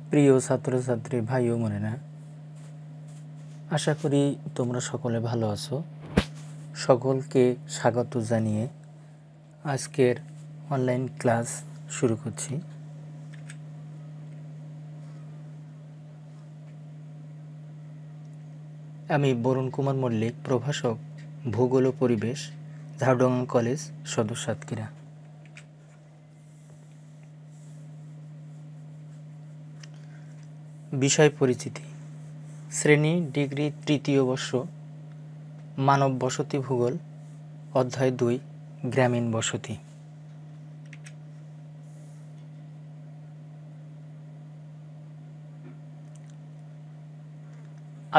প্রিয় ছাত্রছাত্রী ভাই ও বোনেরা, আশা করি তোমরা সকলে ভালো আছো। সকলকে স্বাগত জানিয়ে আজকের অনলাইন ক্লাস শুরু করছি। আমি বরুণ কুমার মল্লিক, প্রভাষক, ভূগোল ও পরিবেশ, ঝাড়ডাঙ্গা কলেজ, সদর সাতক্ষীরা। বিষয় পরিচিতি। শ্রেণী ডিগ্রি তৃতীয় বর্ষ, মানব বসতি ভূগোল, অধ্যায় 2, গ্রামীণ বসতি।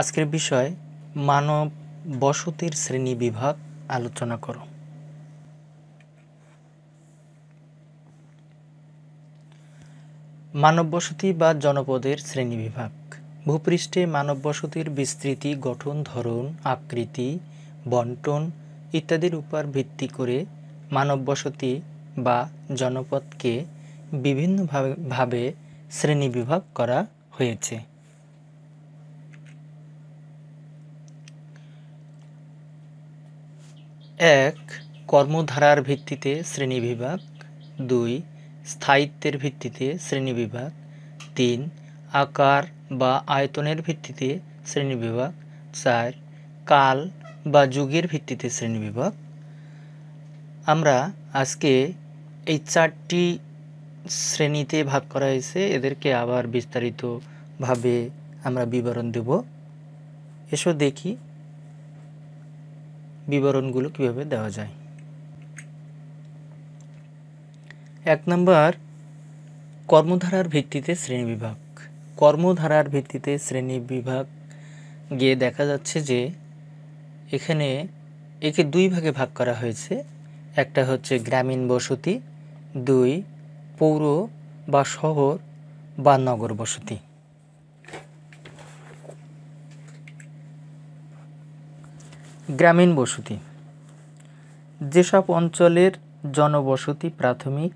আজকের বিষয় মানব বসতির শ্রেণী বিভাগ আলোচনা করো। মানব বসতি বা জনপদের শ্রেণী বিভাগ। ভূপৃষ্ঠে মানব বসতির বিস্তৃতি, গঠন, ধরন, আকৃতি, বন্টন ইত্যাদির উপর ভিত্তি করে মানব বসতি বা জনপদকে বিভিন্নভাবে শ্রেণী বিভাগ করা হয়েছে। এক, কর্মধারার ভিত্তিতে শ্রেণীবিভাগ। 2, স্থায়িত্বের ভিত্তিতে শ্রেণীবিভাগ। 3, আকার বা আয়তনের ভিত্তিতে শ্রেণীবিভাগ। 4, কাল বা যুগের ভিত্তিতে শ্রেণীবিভাগ। আমরা আজকে এই 4টি শ্রেণীতে ভাগ করা হয়েছে, এদেরকে আবার বিস্তারিতভাবে আমরা বিবরণ দেব। এসো দেখি বিবরণগুলো কিভাবে দেওয়া যায়। 1 নম্বর, কর্মধারার ভিত্তিতে শ্রেণীবিভাগ। কর্মধারার ভিত্তিতে শ্রেণীবিভাগ গিয়ে দেখা যাচ্ছে যে এখানে একে 2 ভাগে ভাগ করা হয়েছে। একটা হচ্ছে গ্রামীণ বসতি, 2 পৌর বা শহর বা নগর বসতি। গ্রামীণ বসতি যেসব অঞ্চলের জনবসতি প্রাথমিক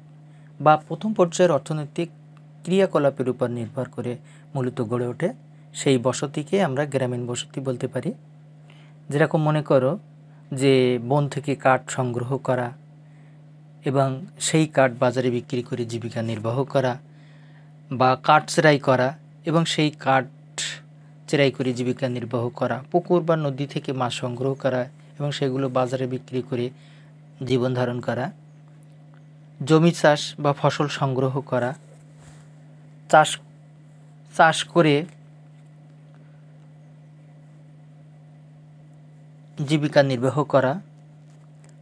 বা প্রথম পর্যায়ের অর্থনৈতিক ক্রিয়াকলাপের উপর নির্ভর করে মূলত গড়ে ওঠে, সেই বসতিকে আমরা গ্রামীণ বসতি বলতে পারি। যেরকম মনে করো যে বন থেকে কাঠ সংগ্রহ করা এবং সেই কাঠ বাজারে বিক্রি করে জীবিকা নির্বাহ করা, বা কাঠ চেরাই করা এবং সেই কাঠ চেরাই করে জীবিকা নির্বাহ করা, পুকুর বা নদী থেকে মাছ সংগ্রহ করা এবং সেগুলো বাজারে বিক্রি করে জীবন ধারণ করা, জমি চাষ বা ফসল সংগ্রহ করা, চাষ করে জীবিকা নির্বাহ করা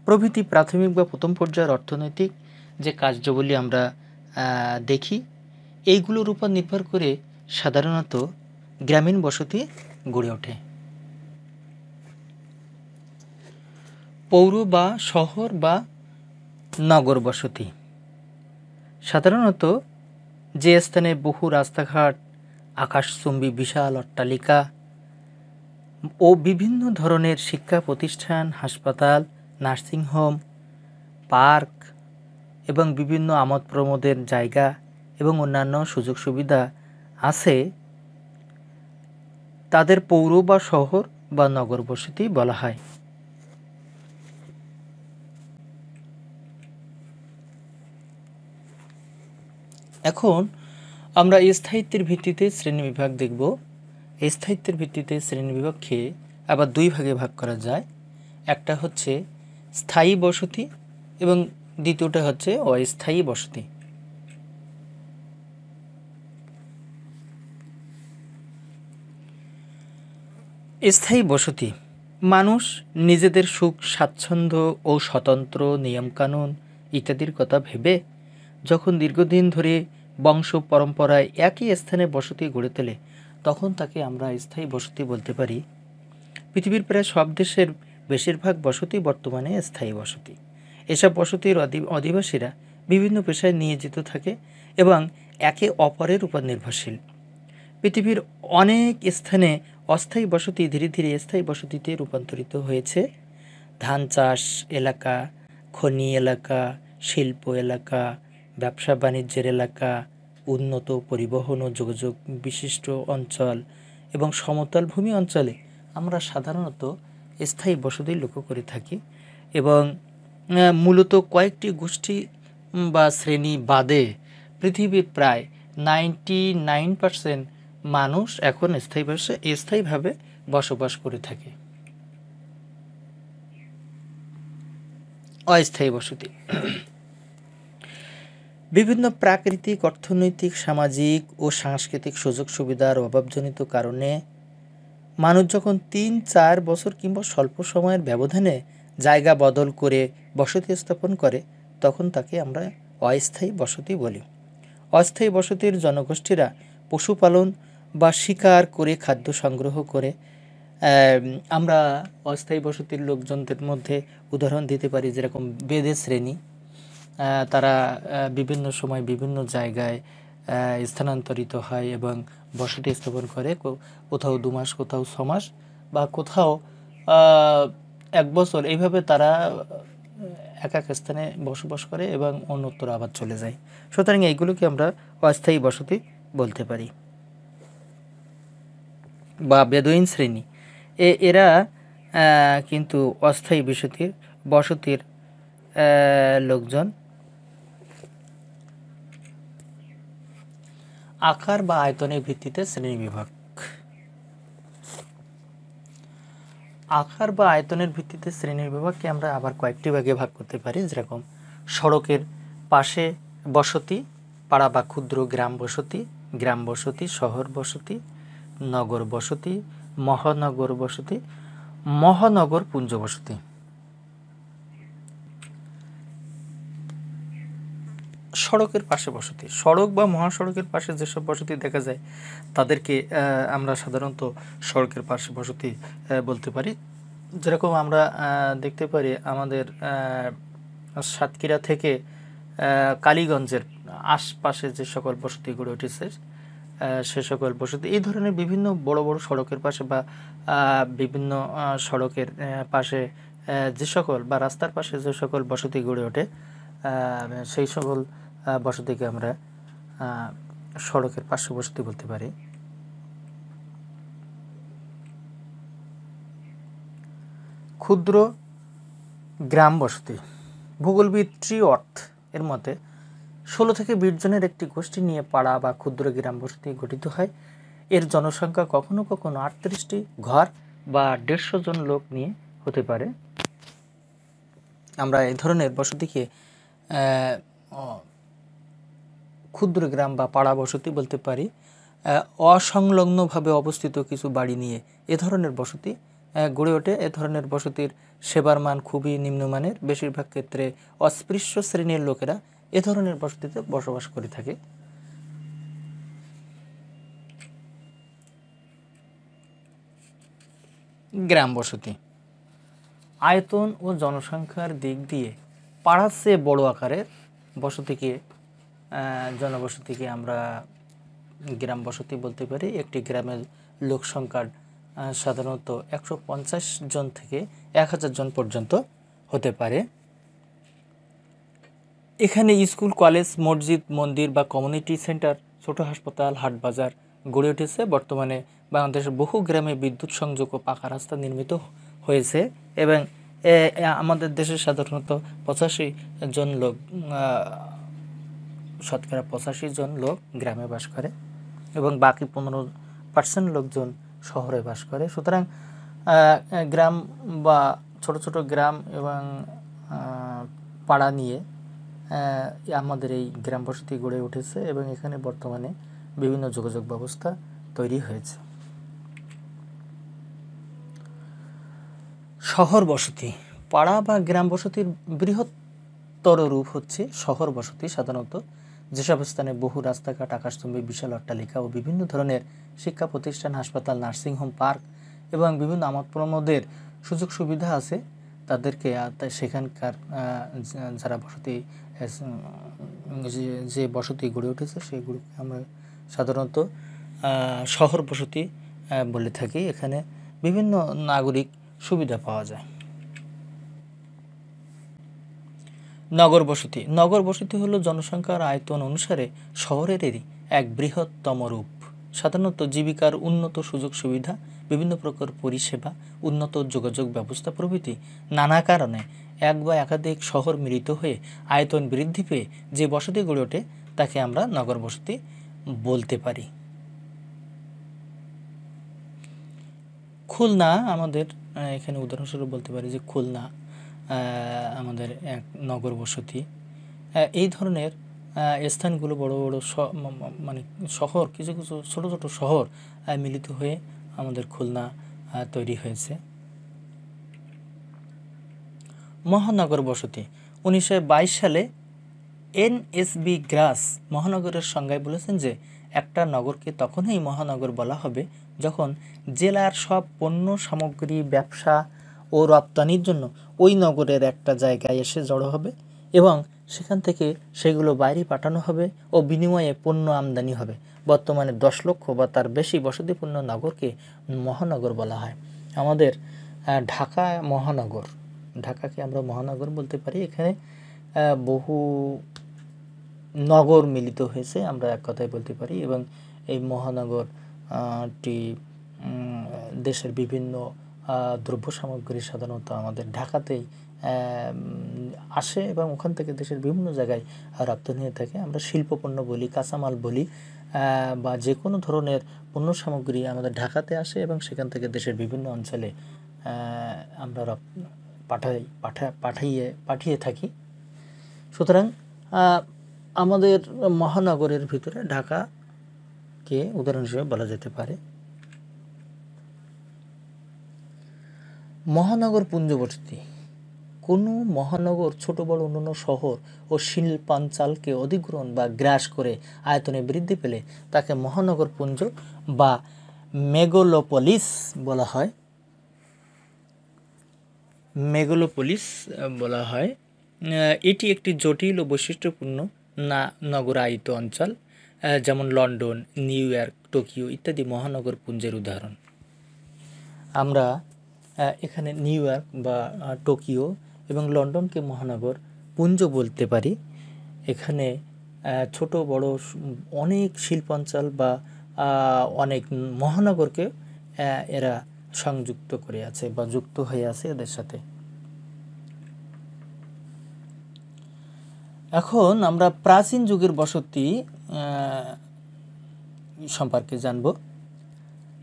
প্রভৃতি প্রাথমিক বা প্রথম পর্যায়ের অর্থনৈতিক যে কার্যাবলী আমরা দেখি, এইগুলোর উপর নির্ভর করে সাধারণত গ্রামীণ বসতি গড়ে ওঠে। পৌর বা শহর বা নগর বসতি সাধারণত যে স্থানে বহু রাস্তাঘাট, আকাশচুম্বী বিশাল অট্টালিকা ও বিভিন্ন ধরনের শিক্ষা প্রতিষ্ঠান, হাসপাতাল, নার্সিংহোম, পার্ক এবং বিভিন্ন আমোদ প্রমোদের জায়গা এবং অন্যান্য সুযোগ সুবিধা আছে, তাদের পৌর বা শহর বা নগর বসতি বলা হয়। এখন আমরা স্থায়িত্বের ভিত্তিতে শ্রেণীবিভাগ দেখব। স্থায়িত্বের ভিত্তিতে শ্রেণীবিভাগকে আবার 2 ভাগে ভাগ করা যায়। একটা হচ্ছে স্থায়ী বসতি এবং দ্বিতীয়টা হচ্ছে অস্থায়ী বসতি। স্থায়ী বসতি মানুষ নিজেদের সুখ স্বাচ্ছন্দ্য ও স্বতন্ত্র নিয়মকানুন ইত্যাদির কথা ভেবে যখন দীর্ঘদিন ধরে বংশ পরম্পরায় একই স্থানে বসতি গড়ে তোলে, তখন তাকে আমরা স্থায়ী বসতি বলতে পারি। পৃথিবীর প্রায় সব দেশের বেশিরভাগ বসতি বর্তমানে স্থায়ী বসতি। এসব বসতির অধিবাসীরা বিভিন্ন পেশায় নিয়োজিত থাকে এবং একে অপরের উপর নির্ভরশীল। পৃথিবীর অনেক স্থানে অস্থায়ী বসতি ধীরে ধীরে স্থায়ী বসতিতে রূপান্তরিত হয়েছে। ধান চাষ এলাকা, খনি এলাকা, শিল্প এলাকা, ব্যবসা বাণিজ্যের এলাকা, উন্নত পরিবহন ও যোগাযোগ বিশিষ্ট অঞ্চল এবং সমতল ভূমি অঞ্চলে আমরা সাধারণত স্থায়ী বসতি লক্ষ্য করে থাকি এবং মূলত কয়েকটি গোষ্ঠী বা শ্রেণী বাদে পৃথিবীর প্রায় 99% মানুষ এখন স্থায়ীভাবে বসবাস করে থাকে। অস্থায়ী বসতি বিভিন্ন প্রাকৃতিক, অর্থনৈতিক, সামাজিক ও সাংস্কৃতিক সুযোগ সুবিধার অভাবজনিত কারণে মানুষ যখন 3-4 বছর কিংবা স্বল্প সময়ের ব্যবধানে জায়গা বদল করে বসতি স্থাপন করে তখন তাকে আমরা অস্থায়ী বসতি বলি। অস্থায়ী বসতির জনগোষ্ঠীরা পশুপালন বা শিকার করে খাদ্য সংগ্রহ করে। আমরা অস্থায়ী বসতির লোকজনদের মধ্যে উদাহরণ দিতে পারি যেরকম বেদে শ্রেণী, তারা বিভিন্ন সময় বিভিন্ন জায়গায় স্থানান্তরিত হয় এবং বসতি স্থাপন করে, কোথাও 2 মাস, কোথাও 6 মাস বা কোথাও 1 বছর, এইভাবে তারা এক এক স্থানে বসবাস করে এবং অন্যত্র আবার চলে যায়। সুতরাং এইগুলোকে আমরা অস্থায়ী বসতি বলতে পারি। বা বেদুইন শ্রেণী, এরা কিন্তু অস্থায়ী বসতির লোকজন। আকার বা আয়তনের ভিত্তিতে শ্রেণীবিভাগ। আকার বা আয়তনের ভিত্তিতে শ্রেণীবিভাগকে আমরা আবার কয়েকটি ভাগে ভাগ করতে পারি, যেরকম সড়কের পাশে বসতি, পাড়া বা ক্ষুদ্র গ্রাম বসতি, শহর বসতি, নগর বসতি, মহানগর বসতি, মহানগর পুঞ্জ বসতি। সড়কের পাশে বসতি, সড়ক বা মহাসড়কের পাশে যেসব বসতি দেখা যায় তাদেরকে আমরা সাধারণত সড়কের পাশে বসতি বলতে পারি। যেরকম আমরা দেখতে পারি আমাদের সাতক্ষীরা থেকে কালীগঞ্জের আশপাশে যে সকল বসতি গড়ে উঠেছে সে সকল বসতি এই ধরনের বিভিন্ন বড় বড় সড়কের পাশে বা বিভিন্ন সড়কের পাশে যে সকল বা রাস্তার পাশে যে সকল বসতি গড়ে ওঠে সেই সকল বসতিকে আমরা সড়কের পার্শ্ব বসতি বলতে পারি। ক্ষুদ্র গ্রাম বসতি, ভূগোলবিদ ট্রিওর্থ এর মতে 16 থেকে 20 জনের একটি গোষ্ঠী নিয়ে পাড়া বা ক্ষুদ্র গ্রাম বসতি গঠিত হয়। এর জনসংখ্যা কখনো কখনো 38টি ঘর বা 150 জন লোক নিয়ে হতে পারে। আমরা এই ধরনের বসতিকে ক্ষুদ্র গ্রাম বা পাড়া বসতি বলতে পারি। অসংলগ্নভাবে অবস্থিত কিছু বাড়ি নিয়ে এ ধরনের বসতি গড়ে ওঠে। এ ধরনের বসতির সেবার মান খুবই নিম্নমানের। বেশিরভাগ ক্ষেত্রে অস্পৃশ্য শ্রেণীর লোকেরা এ ধরনের বসতিতে বসবাস করে থাকে। গ্রাম বসতি আয়তন ও জনসংখ্যার দিক দিয়ে পাড়ার চেয়ে বড় আকারের জনবসতিকে আমরা গ্রাম বসতি বলতে পারি। একটি গ্রামের লোক সংখ্যার সাধারণত 150 জন থেকে 1000 জন পর্যন্ত হতে পারে। এখানে স্কুল, কলেজ, মসজিদ, মন্দির বা কমিউনিটি সেন্টার, ছোট হাসপাতাল, হাট বাজার গড়ে উঠেছে। বর্তমানে বাংলাদেশের বহু গ্রামে বিদ্যুৎ সংযোগ ও পাকা রাস্তা নির্মিত হয়েছে এবং আমাদের দেশে সাধারণত 85 জন লোক, শতকরা 85 জন লোক গ্রামে বাস করে এবং বাকি 15% লোকজন শহরে বাস করে। সুতরাং গ্রাম বা ছোট ছোট গ্রাম এবং পাড়া নিয়ে আমাদের এই গ্রাম বসতি গড়ে উঠেছে এবং এখানে বর্তমানে বিভিন্ন যোগাযোগ ব্যবস্থা তৈরি হয়েছে। শহর বসতি, পাড়া বা গ্রাম বসতির বৃহত্তর রূপ হচ্ছে শহর বসতি। সাধারণত যেসব স্থানে বহু রাস্তাঘাট, আকাশচুম্বী বিশাল অট্টালিকা ও বিভিন্ন ধরনের শিক্ষা প্রতিষ্ঠান, হাসপাতাল, নার্সিংহোম, পার্ক এবং বিভিন্ন আমোদ প্রমোদের সুযোগ সুবিধা আছে তাদেরকে সেখানকার যারা যে বসতি গড়ে উঠেছে সেগুলোকে আমরা সাধারণত শহর বসতি বলে থাকি। এখানে বিভিন্ন নাগরিক সুবিধা পাওয়া যায়। নগর বসতি। নগর বসতি হলো জনসংখ্যার আয়তন অনুসারে শহরেরই এক বৃহত্তম রূপ। সাধারণত জীবিকার উন্নত সুযোগ সুবিধা, বিভিন্ন প্রকার পরিষেবা, উন্নত যোগাযোগ ব্যবস্থা প্রভৃতি নানা কারণে এক বা একাধিক শহর মিলিত হয়ে আয়তন বৃদ্ধি পেয়ে যে বসতি গড়ে ওঠে তাকে আমরা নগর বসতি বলতে পারি। খুলনা আমাদের এখানে উদাহরণস্বরূপ বলতে পারি যে খুলনা আমাদের এক নগর বসতি। এই ধরনের স্থানগুলো বড় বড় মানে শহর, কিছু কিছু ছোট ছোট শহর মিলিত হয়ে আমাদের খুলনা তৈরি হয়েছে। মহানগর বসতি 1922 সালে এনএসবি গ্রাস মহানগরের সংজ্ঞায় বলেছেন যে একটা নগরকে তখনই মহানগর বলা হবে যখন জেলার সব পণ্য সামগ্রী ব্যবসা ও রপ্তানির জন্য ওই নগরের একটা জায়গায় এসে জড়ো হবে এবং সেখান থেকে সেগুলো বাইরে পাঠানো হবে ও বিনিময়ে পণ্য আমদানি হবে। বর্তমানে 10 লক্ষ বা তার বেশি বসতিপূর্ণ নগরকে মহানগর বলা হয়। আমাদের ঢাকা মহানগর, ঢাকাকে আমরা মহানগর বলতে পারি। এখানে বহু নগর মিলিত হয়েছে, আমরা এক কথায় বলতে পারি। এবং এই মহানগরটি দেশের বিভিন্ন দ্রব্য সামগ্রী সাধারণত আমাদের ঢাকাতেই আসে এবং ওখান থেকে দেশের বিভিন্ন জায়গায় রপ্তানি হয়ে থাকে। আমরা শিল্পপণ্য বলি, কাঁচামাল বলি, বা যে কোনো ধরনের পণ্য সামগ্রী আমাদের ঢাকাতে আসে এবং সেখান থেকে দেশের বিভিন্ন অঞ্চলে আমরা পাঠিয়ে থাকি। সুতরাং আমাদের মহানগরের ভিতরে ঢাকাকে উদাহরণ হিসেবে বলা যেতে পারে। মহানগর পুঞ্জবসতি। কোনো মহানগর ছোট বড় অন্যান্য শহর ও শিল্পাঞ্চলকে অধিগ্রহণ বা গ্রাস করে আয়তনে বৃদ্ধি পেলে তাকে মহানগর পুঞ্জ বা মেগালোপলিস বলা হয়। মেগালোপলিস বলা হয়। এটি একটি জটিল ও বৈশিষ্ট্যপূর্ণ নগরায়িত অঞ্চল, যেমন লন্ডন, নিউ ইয়র্ক, টোকিও ইত্যাদি মহানগর পুঞ্জের উদাহরণ। আমরা এখানে নিউ ইয়র্ক বা টোকিও এবং লন্ডনকে মহানগর পুঞ্জ বলতে পারি। এখানে ছোট বড় অনেক শিল্পাঞ্চল বা অনেক মহানগরকে এরা সংযুক্ত করে আছে বা যুক্ত হয়ে আছে এদের সাথে। এখন আমরা প্রাচীন যুগের বসতি সম্পর্কে জানব।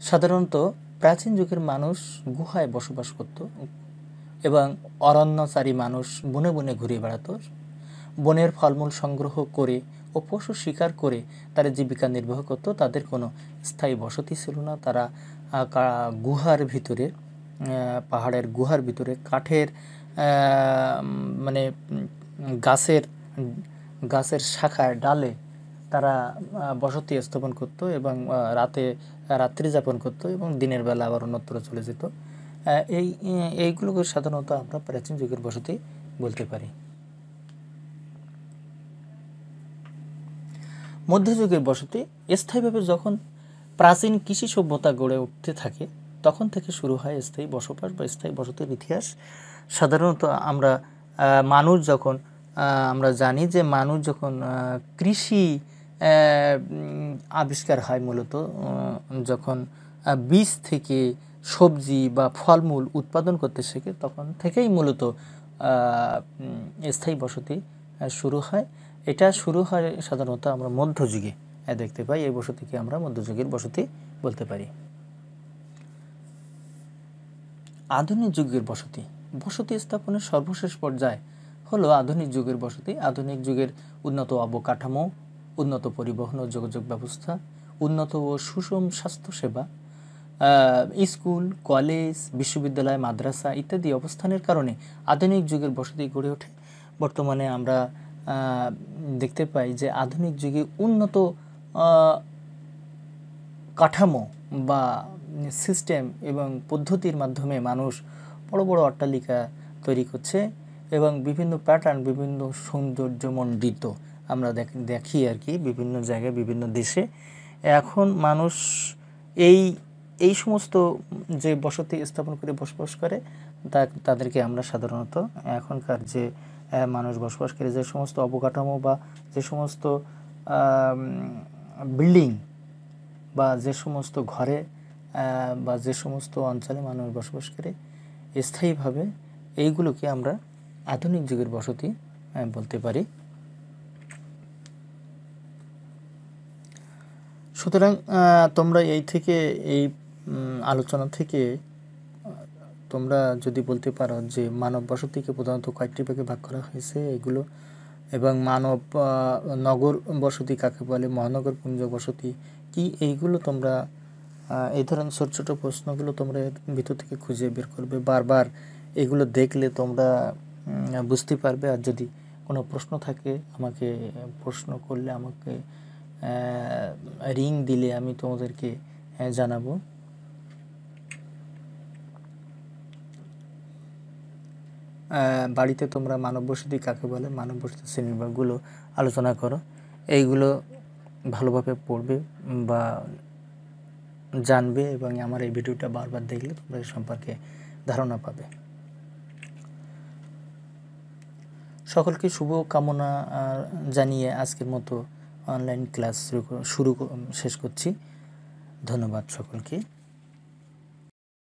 সাধারণত প্রাচীন যুগের মানুষ গুহায় বসবাস করত এবং অরণ্যচারী মানুষ বনে বনে ঘুরে বেড়াত। বনের ফলমূল সংগ্রহ করে ও পশু শিকার করে তারা জীবিকা নির্বাহ করত। তাদের কোনো স্থায়ী বসতি ছিল না। তারা গুহার ভিতরে, পাহাড়ের গুহার ভিতরে কাঠের মানে গাছের শাখায় ডালে তারা বসতি স্থাপন করত এবং রাত্রি যাপন করত এবং দিনের বেলা আবার অন্যত্র চলে যেত। এইগুলোকে সাধারণত আমরা প্রাচীন যুগের বসতি বলতে পারি। মধ্যযুগের বসতি স্থায়ীভাবে যখন প্রাচীন কৃষি সভ্যতা গড়ে উঠতে থাকে তখন থেকে শুরু হয় স্থায়ী বসবাস বা স্থায়ী বসতির ইতিহাস। সাধারণত আমরা জানি যে মানুষ যখন কৃষি আবিষ্কার হয়, মূলত যখন বীজ থেকে সবজি বা ফলমূল উৎপাদন করতে শেখে তখন থেকেই মূলত স্থায়ী বসতি শুরু হয়। এটা শুরু হয় সাধারণত আমরা মধ্যযুগে দেখতে পাই। এই বসতিকে আমরা মধ্যযুগের বসতি বলতে পারি। আধুনিক যুগের বসতি স্থাপনের সর্বশেষ পর্যায় হলো আধুনিক যুগের বসতি। আধুনিক যুগের উন্নত অবকাঠামো, উন্নত পরিবহন ও যোগাযোগ ব্যবস্থা, উন্নত ও সুষম স্বাস্থ্যসেবা, স্কুল, কলেজ, বিশ্ববিদ্যালয়, মাদ্রাসা ইত্যাদি অবস্থানের কারণে আধুনিক যুগের বসতি গড়ে ওঠে। বর্তমানে আমরা দেখতে পাই যে আধুনিক যুগে উন্নত কাঠামো বা সিস্টেম এবং পদ্ধতির মাধ্যমে মানুষ বড় বড় অট্টালিকা তৈরি করছে এবং বিভিন্ন প্যাটার্ন, বিভিন্ন সৌন্দর্যমণ্ডিত আমরা দেখি আর কি বিভিন্ন জায়গায়, বিভিন্ন দেশে। এখন মানুষ এই সমস্ত যে বসতি স্থাপন করে বসবাস করে তাদেরকে আমরা সাধারণত এখনকার যে মানুষ বসবাস করে, যে সমস্ত অবকাঠামো বা যে সমস্ত বিল্ডিং বা যে সমস্ত ঘরে বা যে সমস্ত অঞ্চলে মানুষ বসবাস করে স্থায়ীভাবে, এইগুলোকে আমরা আধুনিক যুগের বসতি বলতে পারি। সুতরাং তোমরা এই আলোচনা থেকে তোমরা যদি বলতে পারো যে মানব বসতিকে প্রধানত কয়েকটি ভাগে ভাগ করা হয়েছে এগুলো, এবং নগর বসতি কাকে বলে, মহানগর পুঞ্জ বসতি কি, এইগুলো তোমরা এই ধরনের ছোট ছোট প্রশ্নগুলো তোমরা ভিতর থেকে খুঁজে বের করবে। বারবার এগুলো দেখলে তোমরা বুঝতে পারবে। আর যদি কোনো প্রশ্ন থাকে আমাকে প্রশ্ন করলে, আমাকে রিং দিলে আমি তোমাদেরকে জানাবো। বাড়িতে তোমরা মানব বসতি কাকে বলে, মানব বসতি শ্রেণীবিভাগগুলো আলোচনা করো। এইগুলো ভালোভাবে পড়বে বা জানবে, এবং আমার এই ভিডিওটা বারবার দেখলে তোমরা এই সম্পর্কে ধারণা পাবে। সকলকে শুভ কামনা জানিয়ে আজকের মতো অনলাইন ক্লাস শেষ করছি। ধন্যবাদ সকলকে।